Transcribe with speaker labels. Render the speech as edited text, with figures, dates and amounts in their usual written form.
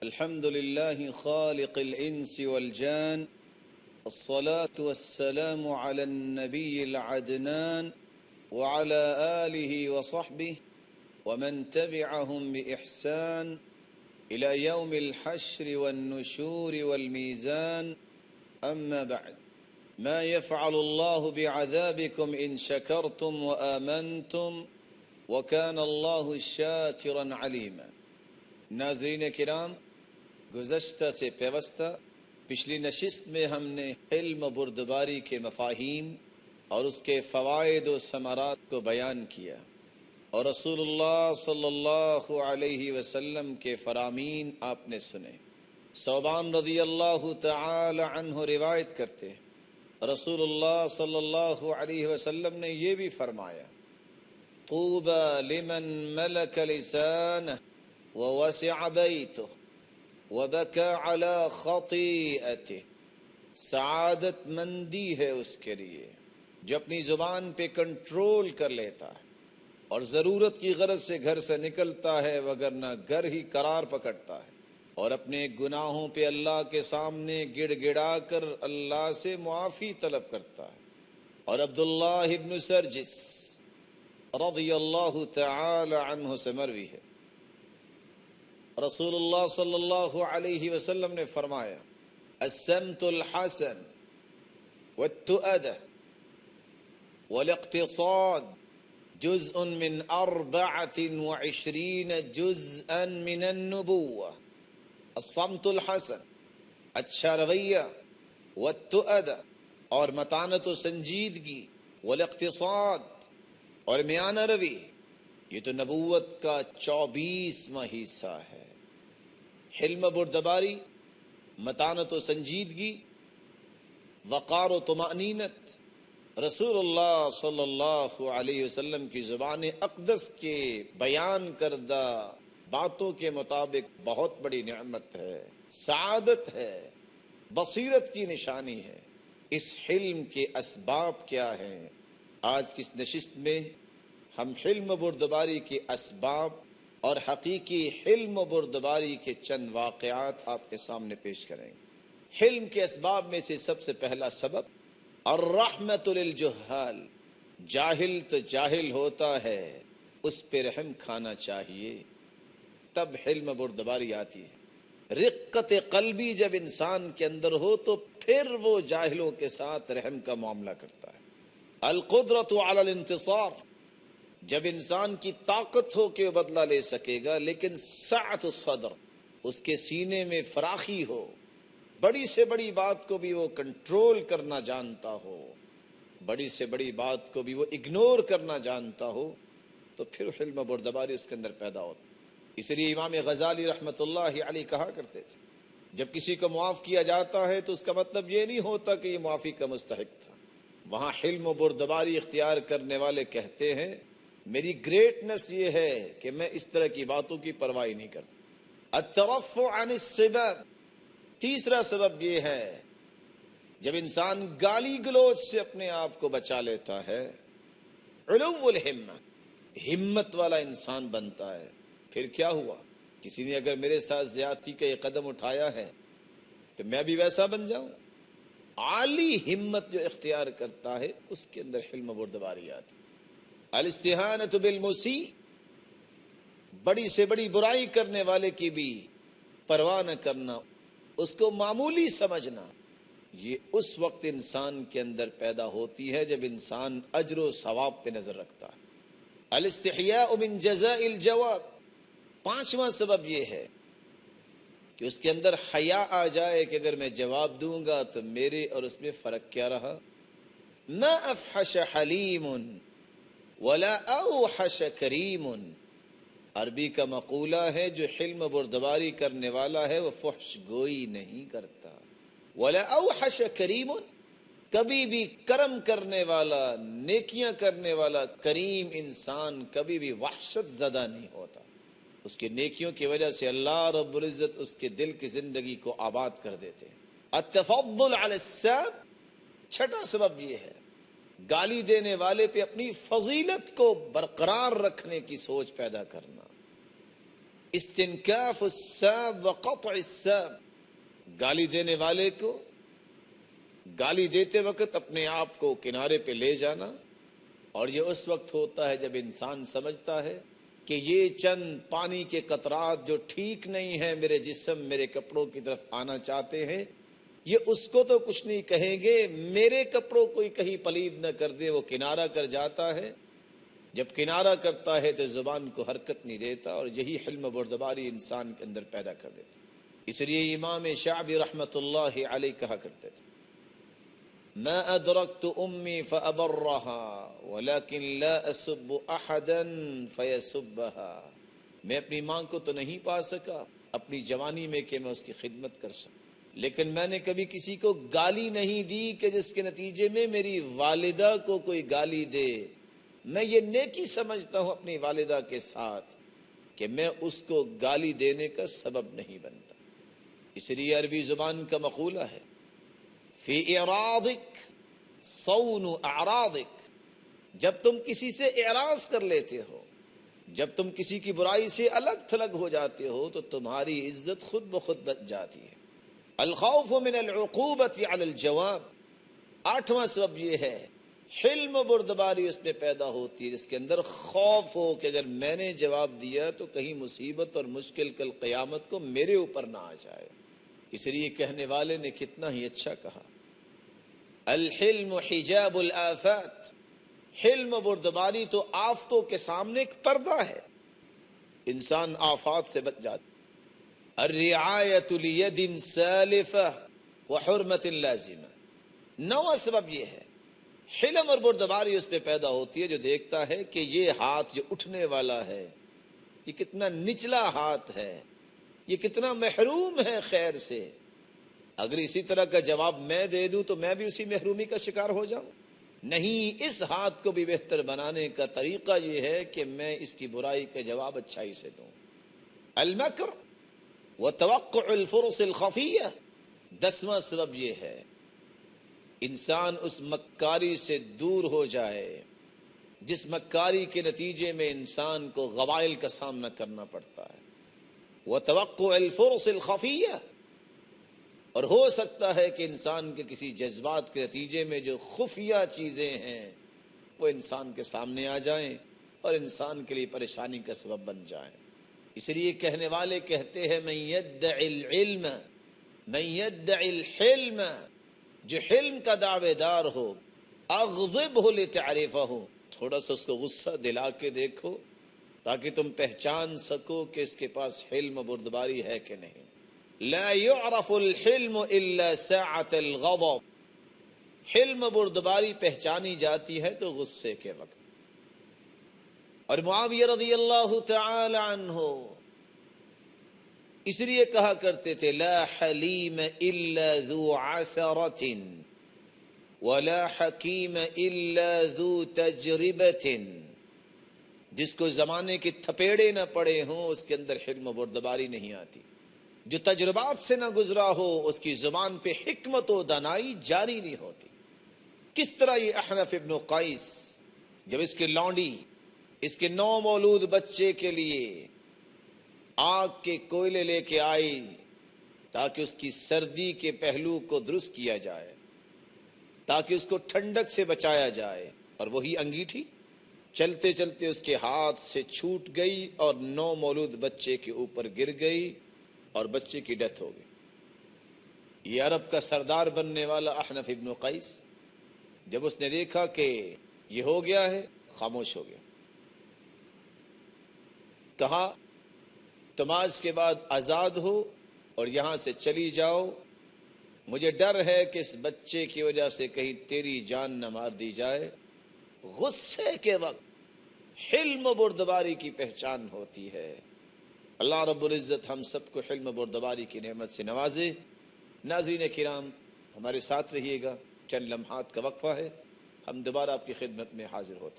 Speaker 1: الحمد لله خالق الإنس والجان، الصلاة والسلام على النبي العدنان وعلى آله وصحبه ومن تبعهم بإحسان إلى يوم الحشر والنشور والميزان. أما بعد، ما يفعل الله بعذابكم إن شكرتم وآمنتم وكان الله شاكرا عليما. ناظرین کرام، گزشتہ سے پیوستہ پچھلی نشست میں ہم نے علم و بردباری کے مفاہیم اور اس کے فوائد و ثمرات کو بیان کیا، اور رسول اللہ صلی اللہ علیہ وسلم کے فرامین آپ نے سنے. ثوبان رضی اللہ تعالی عنہ روایت کرتے ہیں، رسول اللہ صلی اللہ علیہ وسلم نے یہ بھی فرمایا: طوبى لمن ملك لسانه ووسع بيته وبكى على خطيئته. سعادت مندی ہے اس کے لیے جو اپنی زبان پہ کنٹرول کر لیتا ہے اور ضرورت کی غرض سے گھر سے نکلتا ہے، وگرنہ گھر ہی قرار پکڑتا ہے، اور اپنے گناہوں پہ اللہ کے سامنے گڑ گڑا کر اللہ سے معافی طلب کرتا ہے. اور عبداللہ ابن سرجس رضی اللہ تعالی عنہ سے مروی ہے، رسول اللہ صلی اللہ علیہ وسلم نے فرمایا: السمت الحسن والتؤدة والاقتصاد جزء من 24 جزءا من النبوة. الصمت الحسن، اچھا رویہ، والتؤدة اور متانت و سنجیدگی، والاقتصاد اور میانہ روی، یہ تو نبوت کا 24واں حصہ ہے. حلم بردباری، متانت و سنجیدگی، وقار و طمأنینت رسول اللہ صلی اللہ علیہ وسلم کی زبان اقدس کے بیان کردہ باتوں کے مطابق بہت بڑی نعمت ہے، سعادت ہے، بصیرت کی نشانی ہے. اس حلم کے اسباب کیا ہیں؟ آج کی اس نشست میں ہم حلم بردباری کے اسباب اور حقیقی حلم بردباری کے چند واقعات آپ کے سامنے پیش کریں گے. حلم کے اسباب میں سے سب سے پہلا سبب الرحمت للجہال. جاہل تو جاہل ہوتا ہے، اس پہ رحم کھانا چاہیے، تب حلم بردباری آتی ہے. رقت قلبی جب انسان کے اندر ہو تو پھر وہ جاہلوں کے ساتھ رحم کا معاملہ کرتا ہے. القدرت علی الانتصار، جب انسان کی طاقت ہو کہ وہ بدلہ لے سکے گا، لیکن سعت صدر، اس کے سینے میں فراخی ہو، بڑی سے بڑی بات کو بھی وہ کنٹرول کرنا جانتا ہو، بڑی سے بڑی بات کو بھی وہ اگنور کرنا جانتا ہو، تو پھر حلم بردباری اس کے اندر پیدا ہوتا. اس لیے امام غزالی رحمۃ اللہ علیہ کہا کرتے تھے، جب کسی کو معاف کیا جاتا ہے تو اس کا مطلب یہ نہیں ہوتا کہ یہ معافی کا مستحق تھا. وہاں حلم و بردباری اختیار کرنے والے کہتے ہیں میری گریٹنس یہ ہے کہ میں اس طرح کی باتوں کی پرواہ نہیں کرتا. الترفع عن السبب، تیسرا سبب یہ ہے جب انسان گالی گلوچ سے اپنے آپ کو بچا لیتا ہے. علو الہمہ، ہمت والا انسان بنتا ہے. پھر کیا ہوا؟ کسی نے اگر میرے ساتھ زیادتی کا یہ قدم اٹھایا ہے تو میں بھی ویسا بن جاؤں. عالی ہمت جو اختیار کرتا ہے اس کے اندر حلم بردباری آتی. الاستہانۃ بالمسیء، بڑی سے بڑی برائی کرنے والے کی بھی پرواہ نہ کرنا، اس کو معمولی سمجھنا، یہ اس وقت انسان کے اندر پیدا ہوتی ہے جب انسان اجر و ثواب پہ نظر رکھتا ہے. الاستحیاء من جزاء الجواب، پانچواں سبب یہ ہے کہ اس کے اندر حیا آ جائے کہ اگر میں جواب دوں گا تو میرے اور اس میں فرق کیا رہا. ما افحش حلیم ولا اوحش کریم، عربی کا مقولہ ہے جو حلم بردباری کرنے والا ہے وہ فحش گوئی نہیں کرتا. ولا اوحش کریم، کبھی بھی کرم کرنے والا، نیکیاں کرنے والا کریم انسان کبھی بھی وحشت زدہ نہیں ہوتا. اس کی نیکیوں کی وجہ سے اللہ رب العزت اس کے دل کی زندگی کو آباد کر دیتے ہیں. التفضل علی السب، چھٹا سبب یہ ہے گالی دینے والے پہ اپنی فضیلت کو برقرار رکھنے کی سوچ پیدا کرنا. استنکاف الساب وقطع الساب، گالی دینے والے کو گالی دیتے وقت اپنے آپ کو کنارے پہ لے جانا، اور یہ اس وقت ہوتا ہے جب انسان سمجھتا ہے کہ یہ چند پانی کے قطرات جو ٹھیک نہیں ہیں میرے جسم میرے کپڑوں کی طرف آنا چاہتے ہیں، یہ اس کو تو کچھ نہیں کہیں گے، میرے کپڑوں کوئی کہیں پلید نہ کر دے، وہ کنارہ کر جاتا ہے۔ جب کنارہ کرتا ہے تو زبان کو حرکت نہیں دیتا، اور یہی حلم بردباری انسان کے اندر پیدا کر دیتا۔ اس لیے امام شعبی رحمۃ اللہ علیہ کہا کرتے تھے، ما ادرکت امی فابرها ولكن لا اسب احدا فيسبها، میں اپنی ماں کو تو نہیں پا سکا اپنی جوانی میں کہ میں اس کی خدمت کر سکوں، لیکن میں نے کبھی کسی کو گالی نہیں دی کہ جس کے نتیجے میں میری والدہ کو کوئی گالی دے۔ میں یہ نیکی سمجھتا ہوں اپنی والدہ کے ساتھ کہ میں اس کو گالی دینے کا سبب نہیں بنتا۔ اس لیے عربی زبان کا مقولہ ہے، فی اعراضک صون اعراضک، جب تم کسی سے اعراض کر لیتے ہو، جب تم کسی کی برائی سے الگ تھلگ ہو جاتے ہو تو تمہاری عزت خود بخود بچ جاتی ہے۔ الخوف من العقوبۃ علی الجواب، آٹھواں سبب یہ ہے، حلم بردباری اس میں پیدا ہوتی ہے جس کے اندر خوف ہو کہ اگر میں نے جواب دیا تو کہیں مصیبت اور مشکل کل قیامت کو میرے اوپر نہ آ جائے۔ اس لیے کہنے والے نے کتنا ہی اچھا کہا، الحلم حجاب الآفات، حلم بردباری تو آفتوں کے سامنے ایک پردہ ہے، انسان آفات سے بچ جاتا۔ الرعایت لید سالفہ وحرمت لازمہ، نواں سبب یہ ہے، حلم اور بردباری اس پہ پیدا ہوتی ہے جو دیکھتا ہے کہ یہ ہاتھ جو اٹھنے والا ہے یہ کتنا نچلا ہاتھ ہے، یہ کتنا محروم ہے خیر سے، اگر اسی طرح کا جواب میں دے دوں تو میں بھی اسی محرومی کا شکار ہو جاؤں۔ نہیں، اس ہاتھ کو بھی بہتر بنانے کا طریقہ یہ ہے کہ میں اس کی برائی کا جواب اچھائی سے دوں۔ المکر وتوقع الفرص الخفیہ، 10واں سبب یہ ہے، انسان اس مکاری سے دور ہو جائے جس مکاری کے نتیجے میں انسان کو غوائل کا سامنا کرنا پڑتا ہے۔ وتوقع الفرص الخفیہ، اور ہو سکتا ہے کہ انسان کے کسی جذبات کے نتیجے میں جو خفیہ چیزیں ہیں وہ انسان کے سامنے آ جائیں اور انسان کے لیے پریشانی کا سبب بن جائیں۔ اس لیے کہنے والے کہتے ہیں، من یدعی العلم من یدعی الحلم، جو حلم کا دعوے دار ہو، اغضبہ لتعرفہ، تھوڑا سا اس کو غصہ دلا کے دیکھو تاکہ تم پہچان سکو کہ اس کے پاس حلم بردباری ہے کہ نہیں۔ لا يعرف الحلم الا ساعة الغضب، حلم بردباری پہچانی جاتی ہے تو غصے کے وقت۔ اور معاویہ رضی اللہ تعالی عنہ اس لیے کہا کرتے تھے، لا حلیم الا ذو عثرۃ ولا حکیم الا ذو تجربۃ، جس کو زمانے کے تھپیڑے نہ پڑے ہوں اس کے اندر حلم بردباری نہیں آتی، جو تجربات سے نہ گزرا ہو اس کی زبان پہ حکمت و دانائی جاری نہیں ہوتی۔ کس طرح یہ احنف ابن قیس جب اس کی لونڈی اس کے نو مولود بچے کے لیے آگ کے کوئلے لے کے آئی تاکہ اس کی سردی کے پہلو کو درست کیا جائے، تاکہ اس کو ٹھنڈک سے بچایا جائے، اور وہی انگیٹھی چلتے چلتے اس کے ہاتھ سے چھوٹ گئی اور نو مولود بچے کے اوپر گر گئی اور بچے کی ڈیتھ ہو گئی۔ یہ عرب کا سردار بننے والا احنف ابن قیس جب اس نے دیکھا کہ یہ ہو گیا ہے، خاموش ہو گیا۔ کہا تم آج کے بعد آزاد ہو اور یہاں سے چلی جاؤ، مجھے ڈر ہے کہ اس بچے کی وجہ سے کہیں تیری جان نہ مار دی جائے۔ غصے کے وقت حلم بردباری کی پہچان ہوتی ہے۔ اللہ رب العزت ہم سب کو حلم بردباری کی نعمت سے نوازے۔ ناظرین کرام، ہمارے ساتھ رہیے گا، چند لمحات کا وقفہ ہے، ہم دوبارہ آپ کی خدمت میں حاضر ہوتے ہیں۔